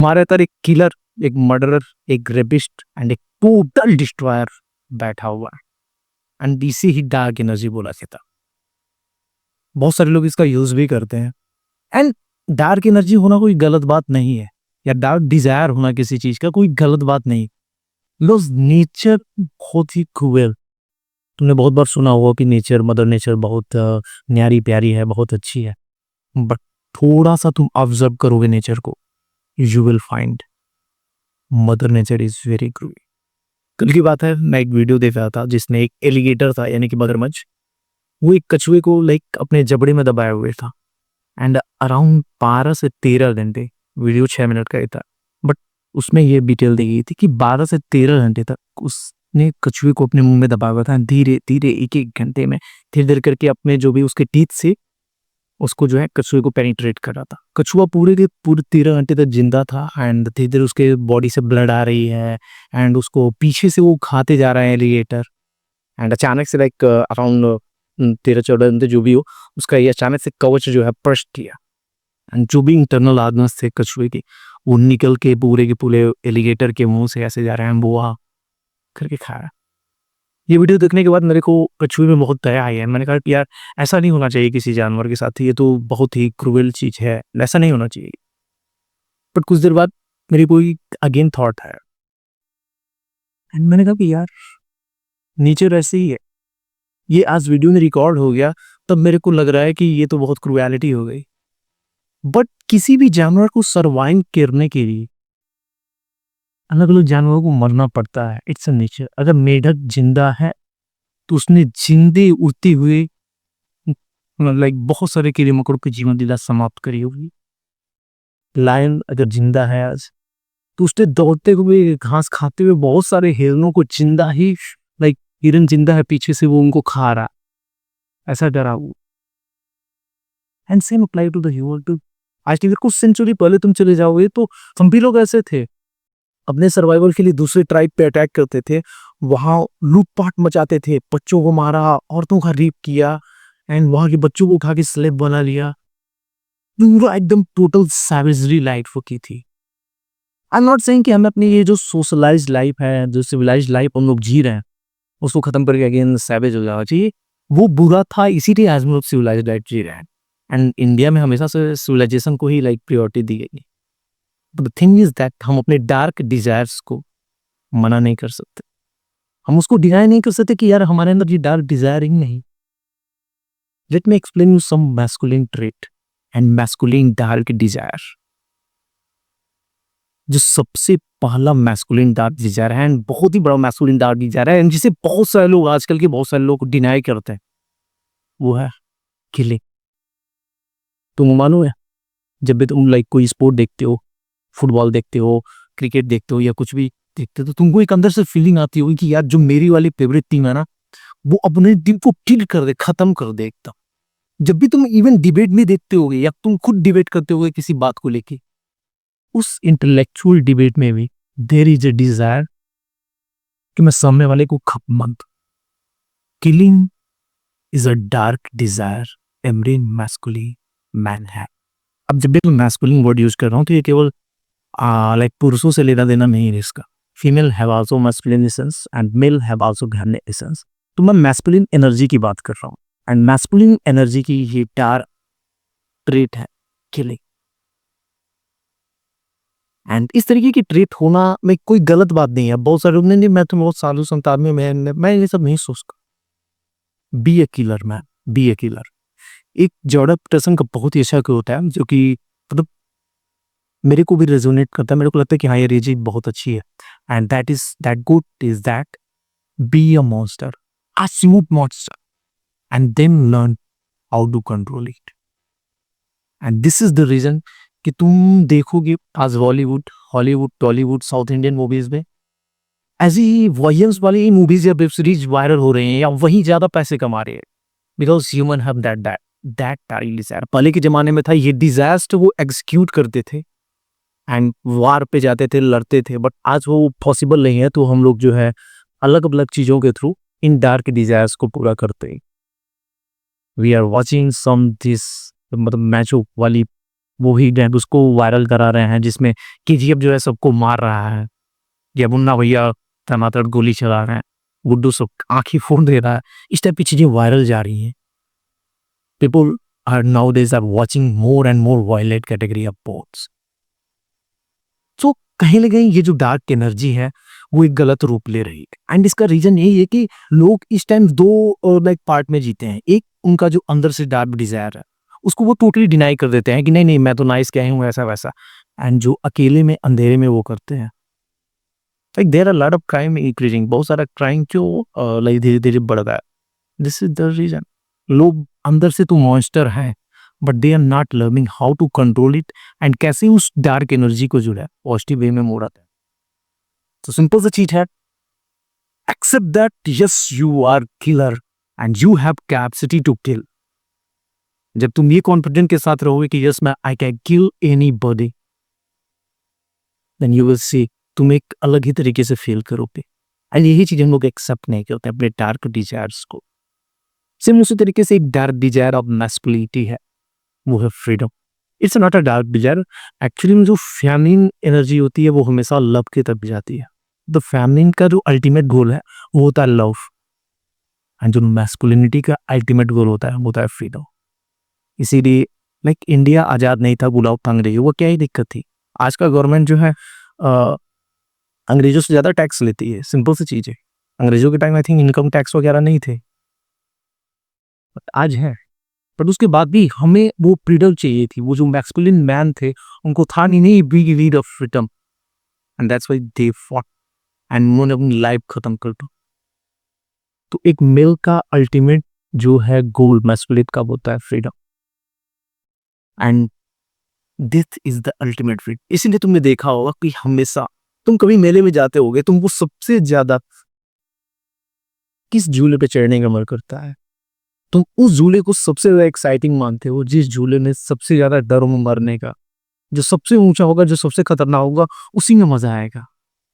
हमारे अंदर एक किलर, एक मर्डरर, एक रेपिस्ट एंड एक टोटल डिस्ट्रॉयर बैठा हुआ है। एंड इसे ही डार्क एनर्जी बोला जाता है। बहुत सारे लोग इसका यूज भी करते हैं। एंड डार्क एनर्जी होना कोई गलत बात नहीं है, या डार्क डिजायर होना किसी चीज का कोई गलत बात नहीं। लोग नेचर बहुत ही क्रूएल। तुमने बहुत बार सुना होगा कि नेचर, मदर नेचर बहुत न्यारी प्यारी है, बहुत अच्छी है। बट थोड़ा सा तुम ऑब्जर्व करोगे नेचर को, you will find mother nature is very cruel. कल की बात है, मैं एक वीडियो देख रहा था जिसमें एक एलिगेटर था, यानी कि मगरमच्छ। वो एक कछुए को लाइक अपने जबड़े में दबाए हुए था। एंड अराउंड 12 से 13 घंटे, वीडियो 6 मिनट का ही था, बट उसमें ये डिटेल दी गई थी कि 12 से 13 घंटे तक उसने कछुए को अपने मुंह में दबाया हुआ था। धीरे धीरे एक एक घंटे में धीरे धीरे करके अपने जो भी उसके टीथ से उसको जो है कछुए को पेनिट्रेट कर रहा था। कछुआ पूरे के पूरे 13 घंटे तक जिंदा था। एंड धीरे धीरे उसके बॉडी से ब्लड आ रही है एंड उसको पीछे से वो खाते जा रहा है एलिगेटर। एंड अचानक से लाइक अराउंड 13-14 घंटे जो भी हो, उसका ये अचानक से कवच जो है ब्रस्ट किया। एंड जो भी इंटरनल ऑर्गन्स थे कछुए के, वो निकल के पूरे एलिगेटर के मुंह से ऐसे जा रहे हैं, बुआ करके खा रहा है। ये वीडियो देखने के बाद मेरे को कछुए में बहुत दया आई है। मैंने कहा कि यार ऐसा नहीं होना चाहिए किसी जानवर के साथ, ये तो बहुत ही क्रूएल चीज है, ऐसा नहीं होना चाहिए। बट कुछ देर बाद मेरे को अगेन थॉट आया एंड मैंने कहा कि यार नेचर ऐसे ही है। ये आज वीडियो में रिकॉर्ड हो गया, तब मेरे को लग रहा है कि ये तो बहुत क्रूएलिटी हो गई। बट किसी भी जानवर को सर्वाइव करने के लिए अलग अलग जानवरों को मरना पड़ता है। It's a nature. अगर मेढक जिंदा है तो उसने जिंदे उड़ते हुए लाइक बहुत सारे कीड़े मकोड़ों की जीवन लीला समाप्त करी होगी। लायन अगर जिंदा है आज, तो उसने दौड़ते हुए घास खाते हुए बहुत सारे हिरणों को जिंदा ही, लाइक हिरन जिंदा है पीछे से वो उनको खा रहा, ऐसा डरा हुआ। And same apply to the human too. आज की कुछ सेंचुरी पहले तुम चले जाओगे तो हम भी लोग ऐसे थे, अपने सर्वाइवल के लिए दूसरे ट्राइब पे अटैक करते थे, वहां लूटपाट मचाते थे, बच्चों को मारा, औरतों का रेप किया एंड वहां के बच्चों को उठा के स्लेव बना लिया। पूरा एकदम टोटल सैवेजरी लाइफ की थी। आई एम नॉट सेइंग कि हमें अपनी ये जो सोशलाइज्ड लाइफ है, जो सिविलाइज्ड लाइफ हम लोग जी रहे हैं, उसको खत्म करके अगेन सैवेज हो जाना चाहिए। वो बुरा था, इसीलिए आज हम लोग सिविलाइज्ड लाइफ जी रहे हैं। एंड इंडिया में हमेशा से सिविलाइजेशन को ही लाइक प्रायोरिटी दी गई। द थिंग इज दैट हम अपने डार्क डिजायर्स को मना नहीं कर सकते, हम उसको डिनाई नहीं कर सकते कि यार हमारे अंदर ये डार्क डिजायर ही नहीं। Let me explain you some masculine trait and masculine dark desire. जो सबसे पहला मैस्कुलिन डार्क डिजायर है एंड बहुत ही बड़ा मैस्कुलिन डार्क डिजायर है एंड जिसे बहुत सारे लोग, आजकल के बहुत सारे लोग डिनाई करते हैं, वो है किलिंग। तुम मानो है, जब भी तुम लाइक कोई स्पोर्ट देखते हो, फुटबॉल देखते हो, क्रिकेट देखते हो या कुछ भी देखते हो, तो तुमको एक अंदर से फीलिंग आती होगी कि यार जो मेरी वाली फेवरेट टीम है ना, वो अपने टीम को किल कर दे, खत्म कर दे एकदम। जब भी तुम इवन डिबेट में देखते होगे या तुम खुद डिबेट करते होगे किसी बात को लेके, उस इंटेलेक्चुअल डिबेट में भी देयर इज अ डिजायर कि मैं सामने वाले को खप मत। Killing is a dark desire every masculine man है। अब जब भी मैं मैस्कुलिन वर्ड यूज कर रहा हूँ तो ये केवल लाइक पुरुषों से लेना देना नहीं है इसका। Female have also masculine essence and male have also female essence. तो मैं मैस्कुलिन एनर्जी की बात कर रहा हूँ एंड मैस्कुलिन एनर्जी की ये डार्क ट्रेट है किलिंग। एंड इस तरीके की ट्रेट होना में कोई गलत बात नहीं है। बहुत सारे लोग नहीं, मैं तो बहुत सालों संतान में मैं ये सब नहीं सोचता। B a killer man, B a killer. एक जॉर्डन पीटरसन का बहुत ही अच्छा कोट है जो कि मतलब मेरे को भी रेजोनेट करता है। मेरे को लगता है कि हाँ ये चीज बहुत अच्छी है and that good is that B a monster, a smooth monster, and then learn how to control it. And this is the reason कि तुम देखोगे आज Bollywood, Hollywood, Tollywood, south Indian movies में ऐसी वॉयलेंस वाली मूवीज या वेब सीरीज वायरल हो रहे हैं या वहीं ज्यादा पैसे कमा रहे हैं, because human have that desire. पहले के जमाने में था ये डिजायर्स, तो वो एग्जीक्यूट करते थे एंड वार पे जाते थे, लड़ते थे। बट आज वो पॉसिबल नहीं है, तो हम लोग जो है अलग अलग चीजों के थ्रू इन डार्क डिजायर्स को पूरा करते हैं। We are watching some this मतलब मैचो वाली वो ही डैड उसको वायरल करा रहे हैं जिसमें केजीएफ जो है सबको मार रहा है, या मुन्ना भैया टमाटर गोली चला रहे हैं, गुड्डू सब आँखें फोड़ दे रहा है। इस टाइप की चीज़ें वायरल जा रही हैं। People are nowadays are watching more and more violent category of post. So कहीं न कहीं ये जो डार्क एनर्जी है वो एक गलत रूप ले रही है, एंड इसका रीज़न यही है कि लोग इस टाइम 2 लाइक पार्ट में जीते हैं। एक उनका जो अंदर से डार्क डिज़ायर है, उसको वो टोटली डिनाई कर देते हैं कि नहीं, नहीं मैं तो नाइस गाय हूँ ऐसा-वैसा, एंड जो अकेले में अंधेरे में वो करते हैं। Like there are lot of crime increasing, बहुत सारा क्राइम जो लाइक धीरे-धीरे बढ़ रहा है। This is the reason. लोग अंदर से तो मॉन्स्टर हैं, but they are not learning how to control it, and कैसे उस डार्क एनर्जी को जो है पॉजिटिव वे में मोड़ते हैं। तो सिंपल सा चीज़ है, accept that yes you are killer and you have capacity to kill. जब तुम ये कॉन्फिडेंट के साथ रहोगे कि यस मैं I can kill anybody, then you will see तुम एक अलग ही तरीके से फील करोगे। एंड यही चीज़ हम लोग एक्सेप्ट नहीं करते अपने डार्क डिजायर्स को। सेम उसी तरीके से एक डार्क डिजायर ऑफ मैस्कुलिनिटी है, वो है freedom. It's not a dark desire, actually में जो फेमिनिन एनर्जी होती है वो हमेशा लव की तरफ जाती है। द फेमिनिन का जो अल्टीमेट गोल है वो होता है लव, एंड जो मैस्कुलिनिटी का अल्टीमेट गोल होता है वो होता है फ्रीडम। इसीलिए लाइक इंडिया आज़ाद नहीं था, गुलाब था अंग्रेजों, वो क्या ही दिक्कत थी। आज का गवर्नमेंट जो है अंग्रेजों से ज़्यादा टैक्स लेती है, सिंपल सी चीज़ है। अंग्रेजों के time I think income tax वगैरह नहीं थे, बट आज है। बट उसके बाद भी हमें वो फ्रीडम चाहिए थी। वो जो मैस्कुलिन मैन थे उनको था नहीं be need of freedom, and that's why they fought, and उन्होंने अपनी लाइफ खत्म कर दी। तो एक मेल का अल्टीमेट जो है गोल मैस्कुलिन का होता है freedom, and this is the ultimate freedom. इसीलिए तुमने देखा होगा कि हमेशा तुम कभी मेले में जाते होगे, तुमको सबसे ज्यादा किस झूले पे चढ़ने का मन करता है? तुम उस झूले को सबसे ज्यादा एक्साइटिंग मानते हो जिस झूले में सबसे ज्यादा डर हो मरने का, जो सबसे ऊंचा होगा, जो सबसे खतरनाक होगा, उसी में मजा आएगा।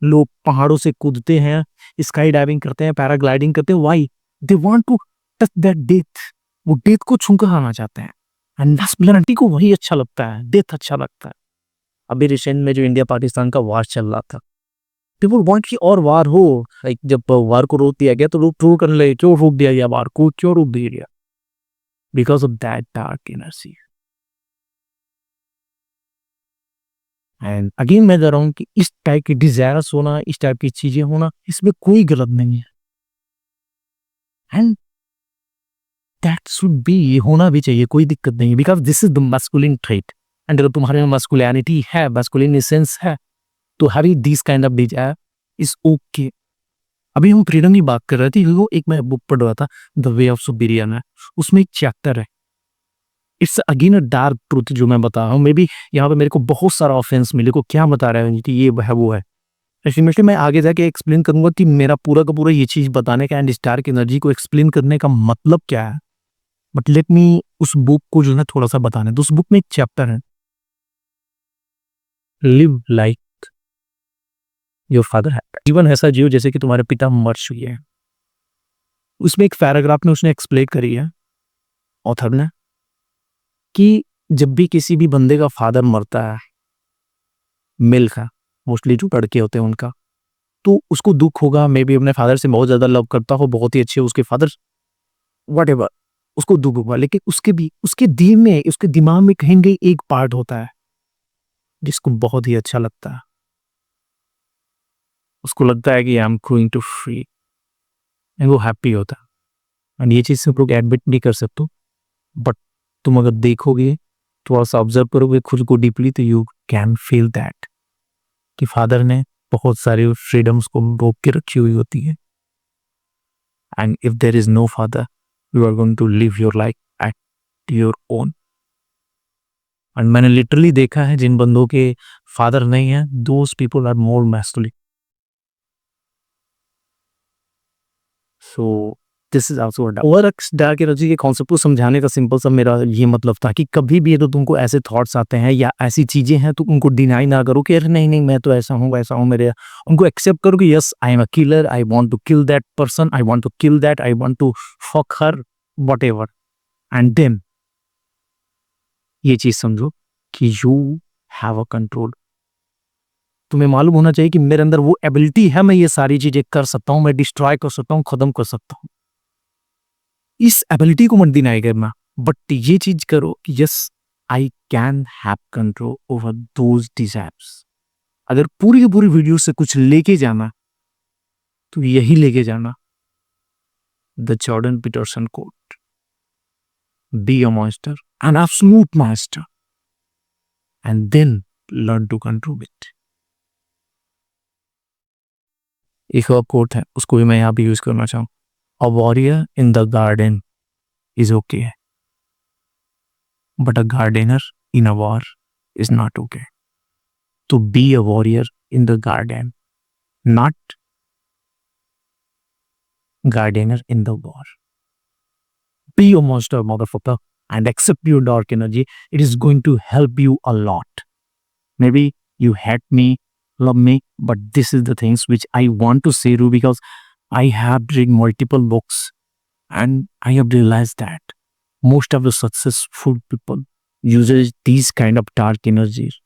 लोग पहाड़ों से कूदते हैं, स्काई डाइविंग करते हैं, पैराग्लाइडिंग करते हैं। Why? They want to touch that death. वो डेथ को छूकर आना चाहते हैं, एंड मैस्कुलिनिटी को वही अच्छा लगता है, डेथ अच्छा लगता है। अभी रिसेंट में जो इंडिया पाकिस्तान का वार चल रहा था, पीपल वांट कि और वार हो। लाइक जब वार को रोक दिया गया तो लोग ट्रोल करने लगे, क्यों रोक दिया गया वार को, क्यों रोक दिया गया? Because of that dark energy. And again मैं कह रहा हूँ कि इस टाइप की डिजायर्स होना, इस टाइप की चीजें होना, इसमें कोई गलत नहीं है, एंड दैट शुड बी, ये होना भी चाहिए, कोई दिक्कत नहीं है। Because this is the masculine trait, and अगर तुम्हारे में मैस्कुलिनिटी है, मैस्कुलिन एसेंस है, तो having this kind of desire is okay. अभी हम फ्रीडम की बात कर रहे थे, वो एक मैं बुक पढ़ रहा था, द वे ऑफ सुपीरियर है, उसमें एक चैप्टर है, it's again a dark truth जो मैं बता रहा हूँ। मे बी यहाँ पे मेरे को बहुत सारा ऑफेंस मिले, को क्या बता रहा है कि ये है वो है। अल्टीमेटली मैं आगे जाके एक्सप्लेन करूंगा कि मेरा पूरा का पूरा ये चीज बताने का एंड इस डार्क एनर्जी को एक्सप्लेन करने का मतलब क्या है। बट लेट मी उस बुक को जो है थोड़ा सा बताने। तो उस बुक में एक चैप्टर है, लिव लाइक योर फादर है, जीवन ऐसा जियो जैसे कि तुम्हारे पिता मर चुके हैं। उसमें एक पैराग्राफ में उसने एक्सप्लेन करी है ऑथर ने, कि जब भी किसी भी बंदे का फादर मरता है, मेल का, मोस्टली जो लड़के होते हैं उनका, तो उसको दुख होगा। मे बी अपने फादर से बहुत ज्यादा लव करता हो, बहुत ही अच्छे उसके फादर, वट एवर, उसको दुख होगा। लेकिन उसके भी उसके दिल में, उसके दिमाग में कहीं कहीं एक पार्ट होता है जिसको बहुत ही अच्छा लगता है। उसको लगता है कि I am going to free, and वो हैप्पी होता है। एंड ये चीज सब लोग एडमिट नहीं कर सकते, बट तुम अगर देखोगे, थोड़ा सा ऑब्जर्व करोगे खुद को डीपली, तो यू कैन फील दैट कि फादर ने बहुत सारी फ्रीडम्स को रोक के रखी हुई होती है। And if there is no father, you are going to live your life at your own. And मैंने लिटरली देखा है जिन बंदों के फादर नहीं है, those people are more masculine. So this is also over dark energy के concept को समझाने का सिंपल सा मेरा ये मतलब था कि कभी भी अगर तुमको ऐसे थॉट्स आते हैं या ऐसी चीजें हैं, तो उनको डिनाई ना करो कि अरे नहीं नहीं मैं तो ऐसा हूँ वैसा हूँ, मेरे, उनको एक्सेप्ट करो कि yes I am a killer, I want to kill that person, I want to kill that, I want to fuck her, whatever, and then ये चीज समझो कि यू हैव अ कंट्रोल। तुम्हें मालूम होना चाहिए कि मेरे अंदर वो एबिलिटी है, मैं ये सारी चीजें कर सकता हूँ, मैं डिस्ट्रॉय कर सकता हूँ, खत्म कर सकता हूँ। इस एबिलिटी को मत डिनाई करना, बट ये चीज करो कि yes I can have control over those desires. अगर पूरी की पूरी वीडियो से कुछ लेके जाना तो यही लेके जाना, the Jordan Peterson quote, be a master, an absolute master, and then learn to control it. एक और कोट है, उसको भी मैं यहाँ पे यूज करना चाहूँ, a warrior in the garden is okay, but a gardener in a war is not okay. तो be a warrior in the garden, not gardener in the war. Be a monster, motherfucker, and accept your dark energy. It is going to help you a lot. Maybe you hate me, love me, but this is the things which I want to say to you because I have read multiple books and I have realized that most of the successful people uses these kind of dark energies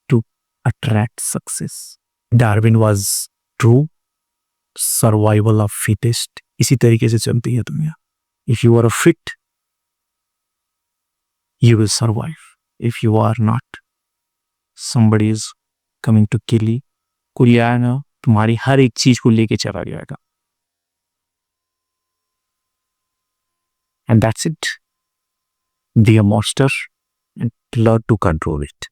to attract success. Darwin was true, survival of fittest इसी तरीके से चलती है दुनिया। If you are a fit you will survive, if you are not somebody is coming to kill you. कोई आया ना तुम्हारी हर एक चीज को लेके चला जाएगा, and that's it, be a monster and learn to control it.